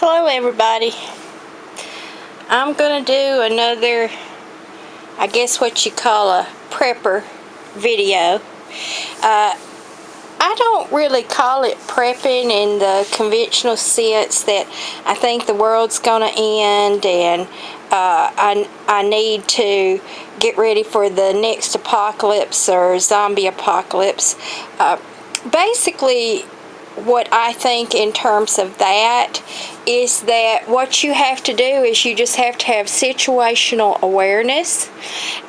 Hello everybody. I'm going to do another, I guess what you call a prepper video. I don't really call it prepping in the conventional sense that I think the world's going to end and I need to get ready for the next apocalypse or zombie apocalypse. Basically, what I think in terms of that is that what you have to do is you just have to have situational awareness,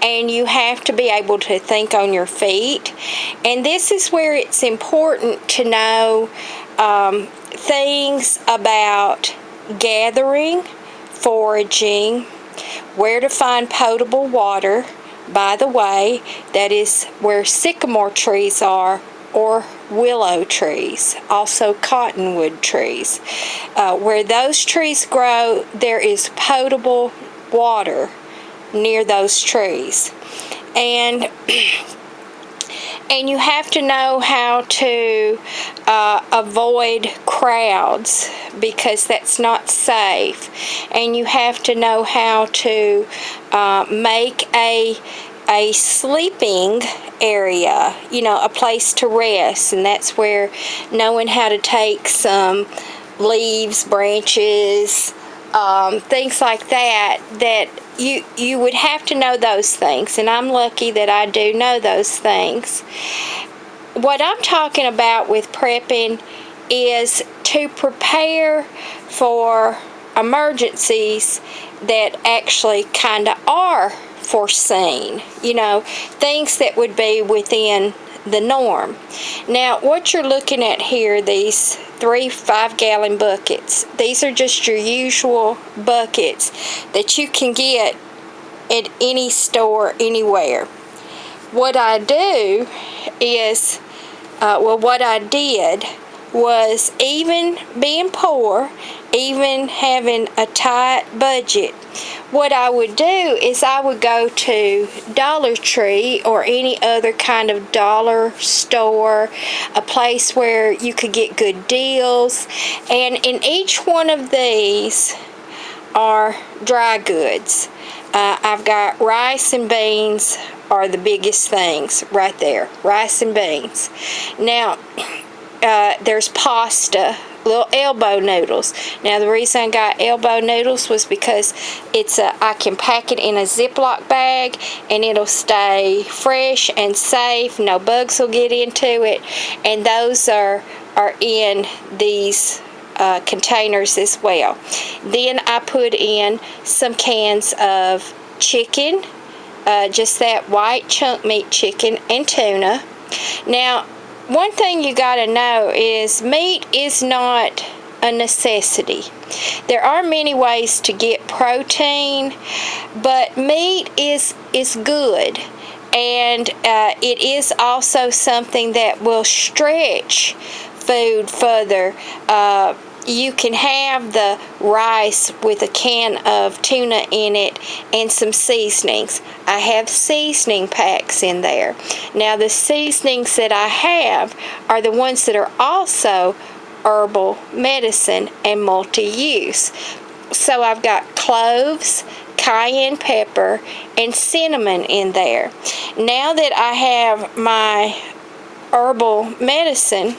and you have to be able to think on your feet. And this is where it's important to know things about gathering, foraging, where to find potable water. By the way, that is where sycamore trees are, or willow trees, also cottonwood trees. Where those trees grow, there is potable water near those trees. And you have to know how to avoid crowds, because that's not safe. And you have to know how to make a sleeping area, a place to rest, and that's where knowing how to take some leaves, branches, things like that you would have to know those things, and I'm lucky that I do know those things. What I'm talking about with prepping is to prepare for emergencies that actually kind of are foreseen, things that would be within the norm. Now, what you're looking at here, these 3 5-gallon buckets, these are just your usual buckets that you can get at any store anywhere. What I do is, what I did was, even being poor, even having a tight budget, what I would do is I would go to Dollar Tree or any other kind of dollar store, a place where you could get good deals, and in each one of these are dry goods. I've got rice and beans are the biggest things right there, rice and beans. Now, there's pasta, little elbow noodles. Now, the reason I got elbow noodles was because I can pack it in a Ziploc bag and it'll stay fresh and safe. No bugs will get into it, and those are in these containers as well. Then I put in some cans of chicken, just that white chunk meat chicken, and tuna. Now, one thing you got to know is meat is not a necessity. There are many ways to get protein, but meat is good, and it is also something that will stretch food further. You can have the rice with a can of tuna in it and some seasonings. I have seasoning packs in there. Now, the seasonings that I have are the ones that are also herbal medicine and multi-use. So I've got cloves, cayenne pepper, and cinnamon in there. Now that I have my herbal medicine,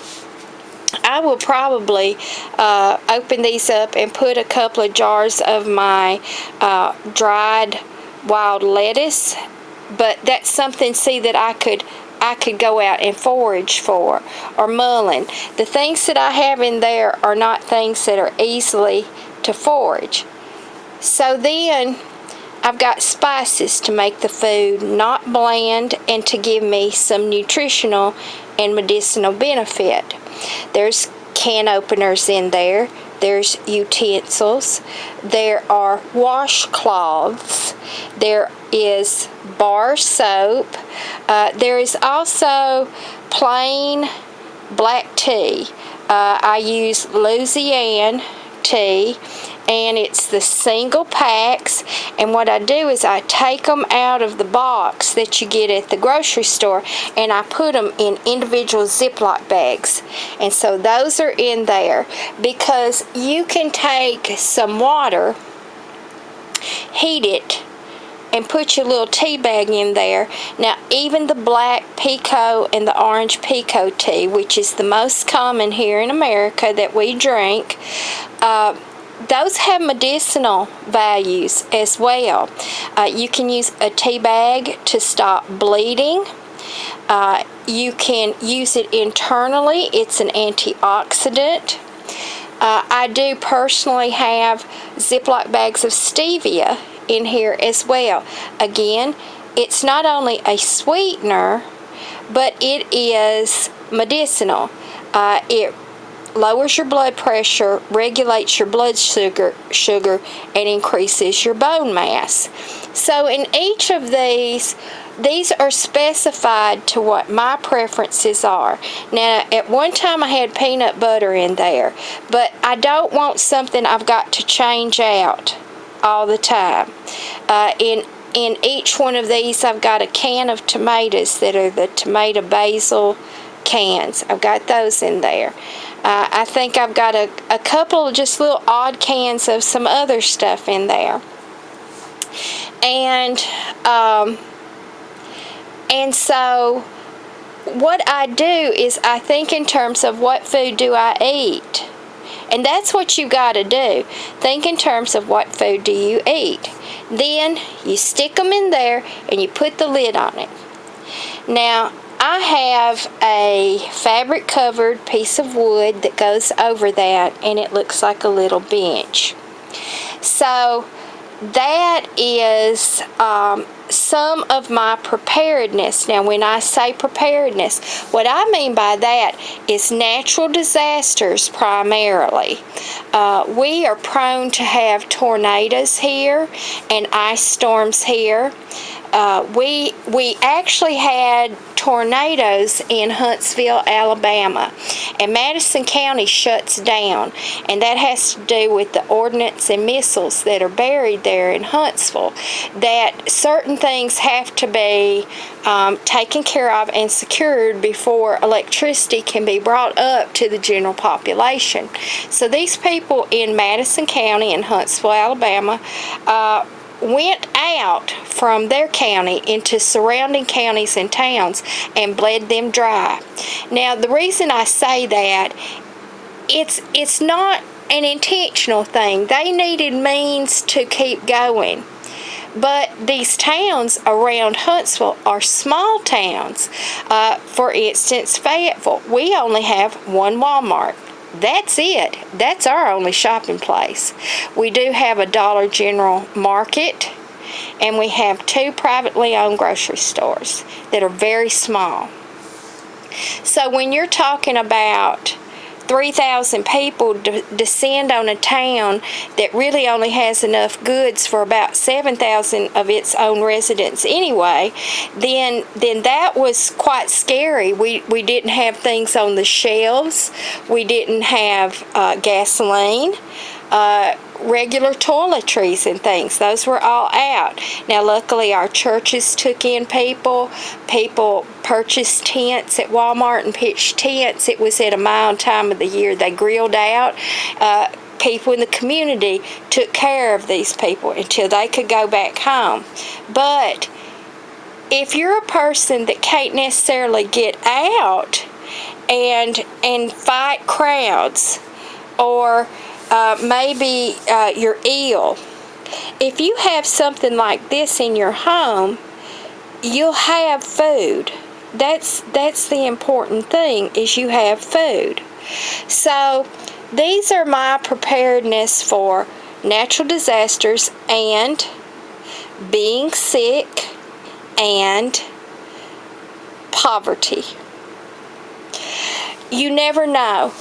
I will probably open these up and put a couple of jars of my dried wild lettuce, but that's something, see, that I could go out and forage for, or mullein. The things that I have in there are not things that are easily to forage. So then I've got spices to make the food not bland and to give me some nutritional and medicinal benefit. There's can openers in there. There's utensils. There are washcloths. There is bar soap. There is also plain black tea. I use Louisiana tea, and it's the single packs. And what I do is I take them out of the box that you get at the grocery store, and I put them in individual Ziploc bags. And so those are in there, because you can take some water, heat it, and put your little tea bag in there. Now, even the black pekoe and the orange pekoe tea, which is the most common here in America that we drink, those have medicinal values as well. You can use a tea bag to stop bleeding. You can use it internally. It's an antioxidant. I do personally have Ziploc bags of stevia in here as well. Again, it's not only a sweetener, but it is medicinal. It lowers your blood pressure, regulates your blood sugar, and increases your bone mass. So in each of these are specified to what my preferences are. Now, at one time I had peanut butter in there, but I don't want something I've got to change out all the time. In each one of these, I've got a can of tomatoes that are the tomato basil cans. I've got those in there. I think I've got a couple of just little odd cans of some other stuff in there. And so what I do is I think in terms of what food do I eat. And that's what you got to do. Think in terms of what food do you eat. Then you stick them in there and you put the lid on it. Now, I have a fabric covered piece of wood that goes over that, and it looks like a little bench. So that is some of my preparedness. Now, when I say preparedness, what I mean by that is natural disasters primarily. We are prone to have tornadoes here and ice storms here. We actually had tornadoes in Huntsville, Alabama, and Madison County shuts down, and that has to do with the ordnance and missiles that are buried there in Huntsville, that certain things have to be taken care of and secured before electricity can be brought up to the general population. So these people in Madison County and Huntsville, Alabama, went out from their county into surrounding counties and towns and bled them dry. Now, the reason I say that, it's not an intentional thing. They needed means to keep going. But these towns around Huntsville are small towns. For instance, Fayetteville, we only have one Walmart. That's it. That's our only shopping place. We do have a Dollar General market, and we have 2 privately owned grocery stores that are very small. So when you're talking about 3,000 people descend on a town that really only has enough goods for about 7,000 of its own residents anyway, then that was quite scary. We didn't have things on the shelves. We didn't have gasoline. Regular toiletries and things. Those were all out. Now, luckily, our churches took in people. People purchased tents at Walmart and pitched tents. It was at a mild time of the year. They grilled out. People in the community took care of these people until they could go back home. But if you're a person that can't necessarily get out and fight crowds, or maybe you're ill, if you have something like this in your home, you'll have food. That's the important thing, is you have food. So these are my preparedness for natural disasters and being sick and poverty. You never know.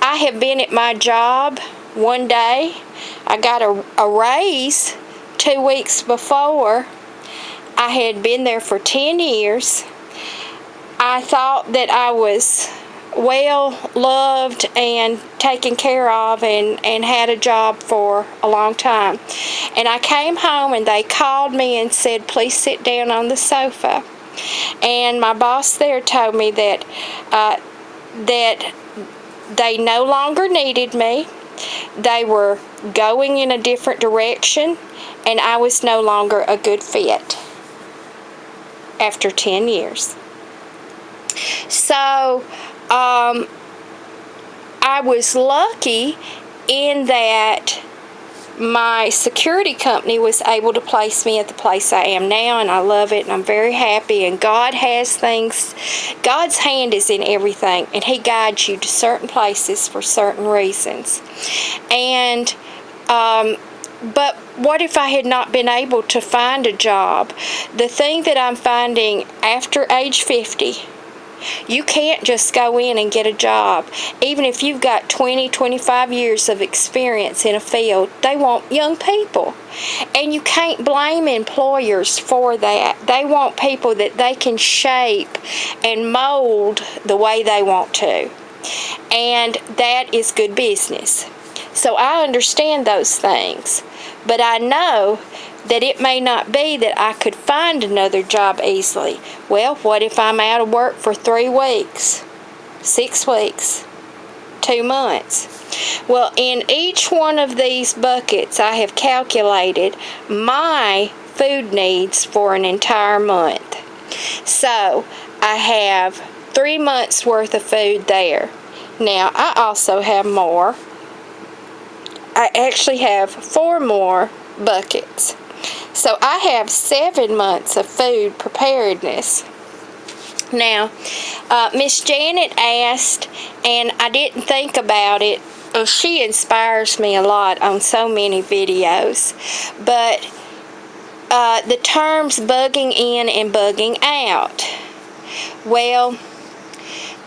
I have been at my job one day. I got a raise 2 weeks before. I had been there for 10 years. I thought that I was well loved and taken care of, and had a job for a long time. And I came home and they called me and said, please sit down on the sofa. And my boss there told me that they no longer needed me. They were going in a different direction, and I was no longer a good fit after 10 years. So I was lucky in that my security company was able to place me at the place I am now, and I love it, and I'm very happy. And God has things, God's hand is in everything, and He guides you to certain places for certain reasons. And but what if I had not been able to find a job? The thing that I'm finding after age 50, you can't just go in and get a job. Even if you've got 20, 25 years of experience in a field, they want young people. And you can't blame employers for that. They want people that they can shape and mold the way they want to. And that is good business. So I understand those things. But I know that it may not be that I could find another job easily. Well, what if I'm out of work for 3 weeks, 6 weeks, 2 months? Well, in each one of these buckets, I have calculated my food needs for an entire month. So I have 3 months worth of food there. Now, I also have more. I actually have 4 more buckets. So I have 7 months of food preparedness. Now, Miss Janet asked, and I didn't think about it. She inspires me a lot on so many videos. But the terms bugging in and bugging out. Well,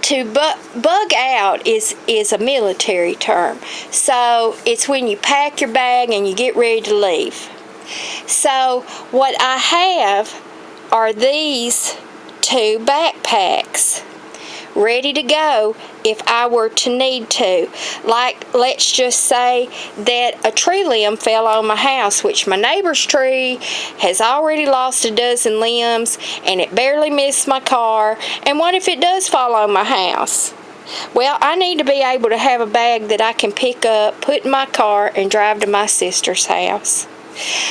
to bug out is a military term. So it's when you pack your bag and you get ready to leave. So what I have are these 2 backpacks ready to go if I were to need to. Like, let's just say that a tree limb fell on my house, which my neighbor's tree has already lost a dozen limbs, and it barely missed my car. And what if it does fall on my house? Well, I need to be able to have a bag that I can pick up, put in my car, and drive to my sister's house.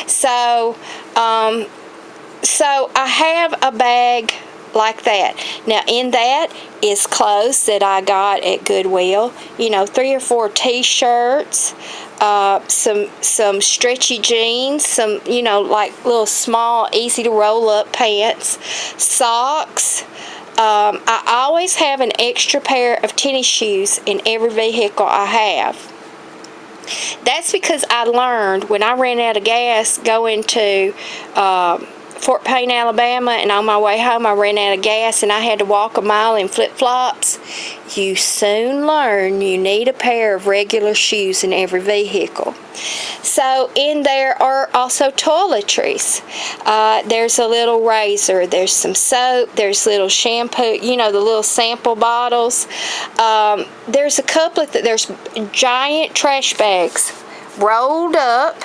So I have a bag like that. Now, in that is clothes that I got at Goodwill. 3 or 4 t-shirts, some stretchy jeans, some, like little small, easy to roll up pants, socks. I always have an extra pair of tennis shoes in every vehicle I have. That's because I learned when I ran out of gas going to Fort Payne, Alabama, and on my way home I ran out of gas and I had to walk a mile in flip-flops. You soon learn you need a pair of regular shoes in every vehicle. So in there are also toiletries. There's a little razor, there's some soap, there's little shampoo, the little sample bottles. There's a couple of there's giant trash bags rolled up,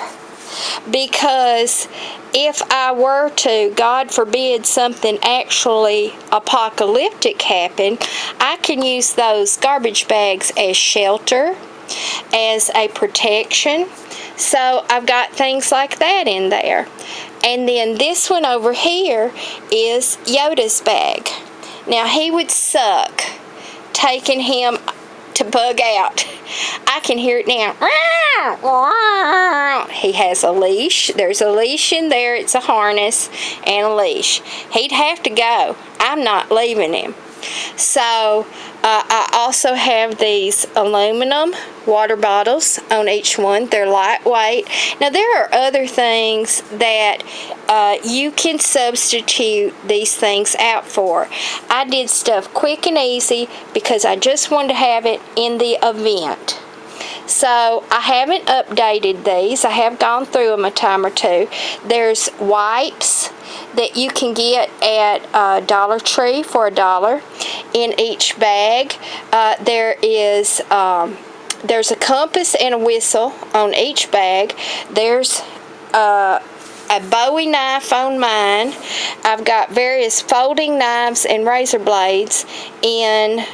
because if I were to, God forbid, something actually apocalyptic happen, I can use those garbage bags as shelter, as a protection. So I've got things like that in there. And then this one over here is Yoda's bag. Now, he would suck taking him to bug out. I can hear it now. He has a leash. There's a leash in there. It's a harness and a leash. He'd have to go. I'm not leaving him. So I also have these aluminum water bottles on each one. They're lightweight. Now, there are other things that you can substitute these things out for. I did stuff quick and easy because I just wanted to have it in the event. So I haven't updated these. I have gone through them a time or two. There's wipes. that you can get at Dollar Tree for $1 in each bag. There's a compass and a whistle on each bag. There's a Bowie knife on mine. I've got various folding knives and razor blades in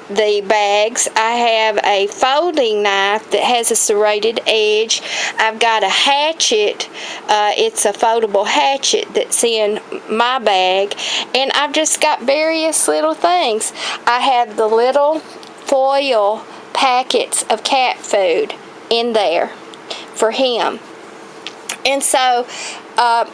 the bags. I have a folding knife that has a serrated edge. I've got a hatchet. It's a foldable hatchet that's in my bag. And I've just got various little things. I have the little foil packets of cat food in there for him. And so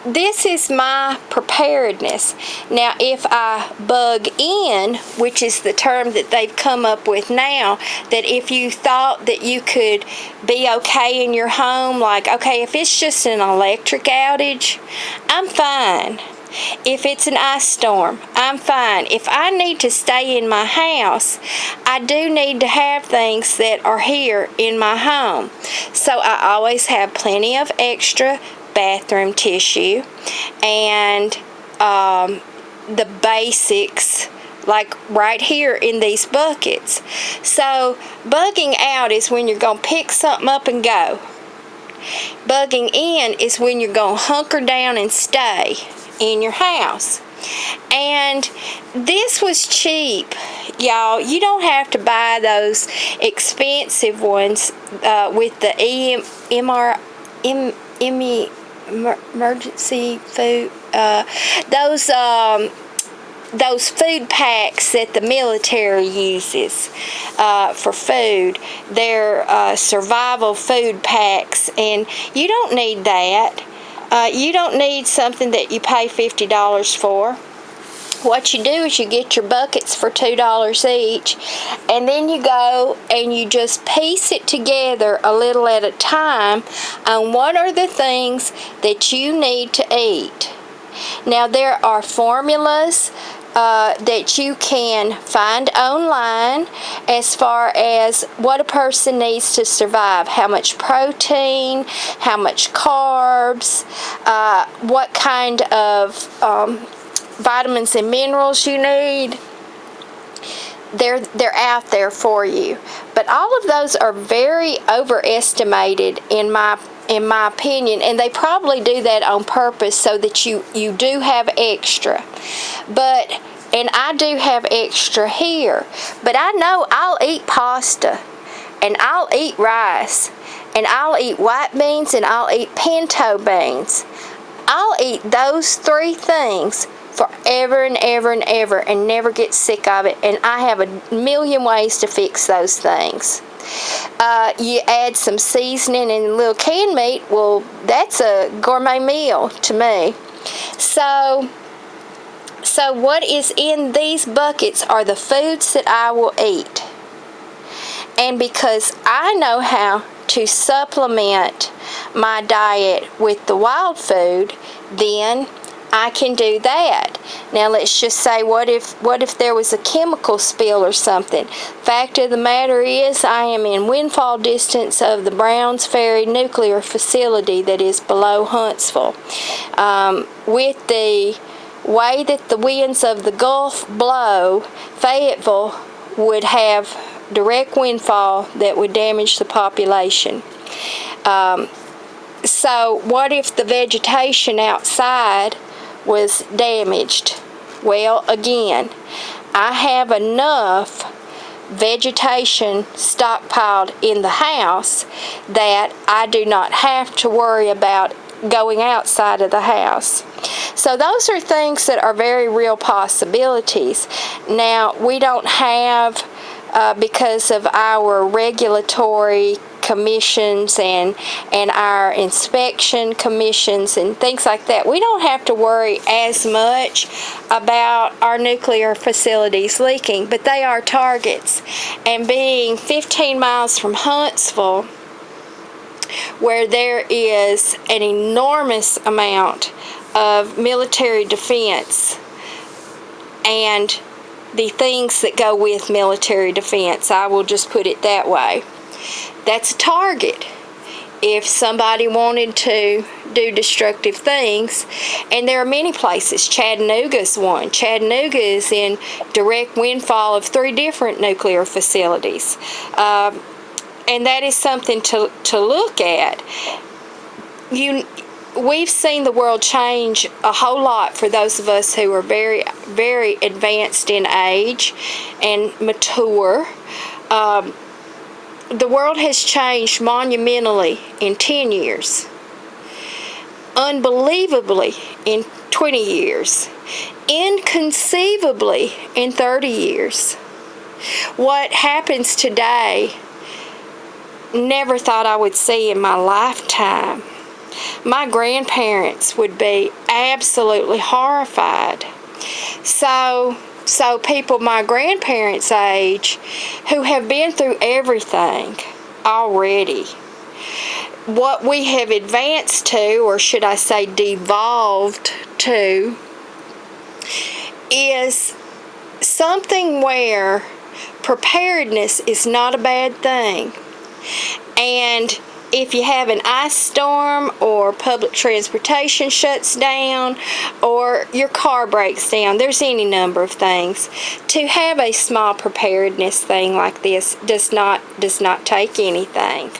this is my preparedness. Now, if I bug in, which is the term that they've come up with now, that if you thought that you could be okay in your home, like, okay, if it's just an electric outage, I'm fine. If it's an ice storm, I'm fine. If I need to stay in my house, I do need to have things that are here in my home. So I always have plenty of extra bathroom tissue and the basics, like right here in these buckets. So bugging out is when you're going to pick something up and go. Bugging in is when you're going to hunker down and stay in your house. And this was cheap, y'all. You don't have to buy those expensive ones with the emergency food, those food packs that the military uses for food. They're survival food packs, and you don't need that. You don't need something that you pay $50 for. What you do is you get your buckets for $2 each, and then you go and you just piece it together a little at a time on what are the things that you need to eat. Now, there are formulas that you can find online as far as what a person needs to survive. How much protein, how much carbs, what kind of vitamins and minerals you need. They're out there for you. But all of those are very overestimated in my opinion, and they probably do that on purpose so that you do have extra. And I do have extra here, but I know I'll eat pasta, and I'll eat rice, and I'll eat white beans, and I'll eat pinto beans. I'll eat those three things forever and ever and ever and never get sick of it, and I have a million ways to fix those things. You add some seasoning and a little canned meat, well, that's a gourmet meal to me. So what is in these buckets are the foods that I will eat. And because I know how to supplement my diet with the wild food, then I can do that. Now let's just say, what if there was a chemical spill or something? Fact of the matter is, I am in windfall distance of the Browns Ferry nuclear facility that is below Huntsville. With the way that the winds of the Gulf blow, Fayetteville would have direct windfall that would damage the population. So what if the vegetation outside was damaged? Well, again, I have enough vegetation stockpiled in the house that I do not have to worry about going outside of the house. So those are things that are very real possibilities. Now, we don't have, because of our regulatory commissions and our inspection commissions and things like that, we don't have to worry as much about our nuclear facilities leaking, but they are targets. And being 15 miles from Huntsville, where there is an enormous amount of military defense and the things that go with military defense, I will just put it that way, that's a target. if somebody wanted to do destructive things. And there are many places. Chattanooga's one. Chattanooga is in direct windfall of 3 different nuclear facilities. And that is something to look at. We've seen the world change a whole lot for those of us who are very, very advanced in age and mature. The world has changed monumentally in 10 years. Unbelievably in 20 years. Inconceivably in 30 years. What happens today, never thought I would see in my lifetime. My grandparents would be absolutely horrified. So people my grandparents' age who have been through everything already, what we have advanced to, or should I say devolved to, is something where preparedness is not a bad thing. And if you have an ice storm, or public transportation shuts down, or your car breaks down, there's any number of things. To have a small preparedness thing like this does not take anything.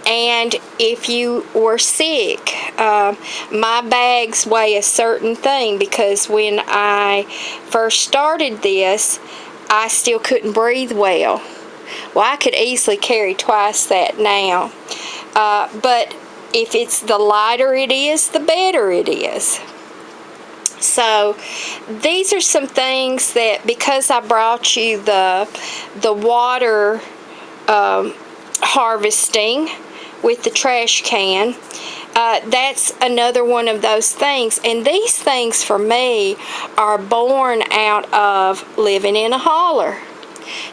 And if you were sick, my bags weigh a certain thing, because when I first started this, I still couldn't breathe well. Well, I could easily carry twice that now. But if it's the lighter it is, the better it is. So these are some things that, because I brought you the water harvesting with the trash can, that's another one of those things. And these things for me are born out of living in a holler.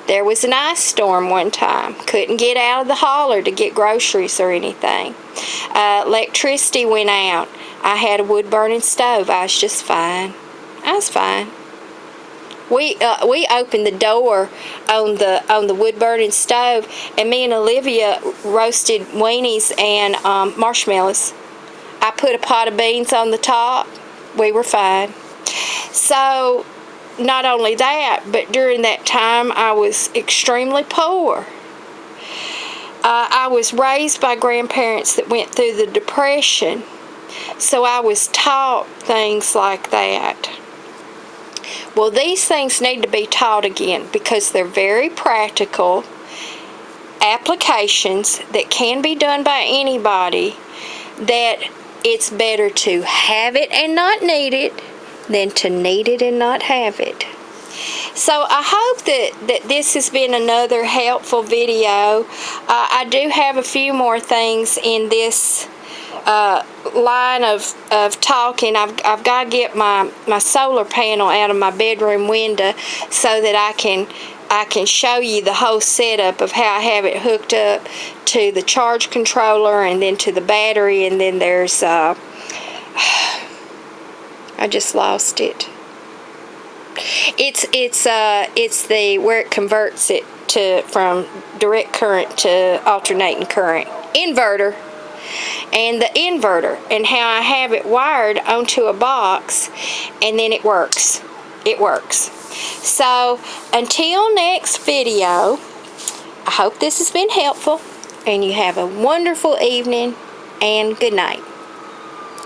There was an ice storm one time. Couldn't get out of the holler to get groceries or anything. Electricity went out. I had a wood-burning stove. I was just fine. I was fine. We opened the door on the wood-burning stove, and me and Olivia roasted weenies and marshmallows. I put a pot of beans on the top. We were fine. So, not only that, but during that time I was extremely poor. I was raised by grandparents that went through the Depression, so I was taught things like that. Well, these things need to be taught again, because they're very practical applications that can be done by anybody, that it's better to have it and not need it than to need it and not have it. So I hope that this has been another helpful video. I do have a few more things in this line of talking. I've got to get my solar panel out of my bedroom window so that I can show you the whole setup of how I have it hooked up to the charge controller, and then to the battery, and then there's I just lost it. It's the where it converts it from direct current to alternating current inverter, and the inverter, and how I have it wired onto a box, and then it works. It works. So until next video, I hope this has been helpful, and you have a wonderful evening, and good night.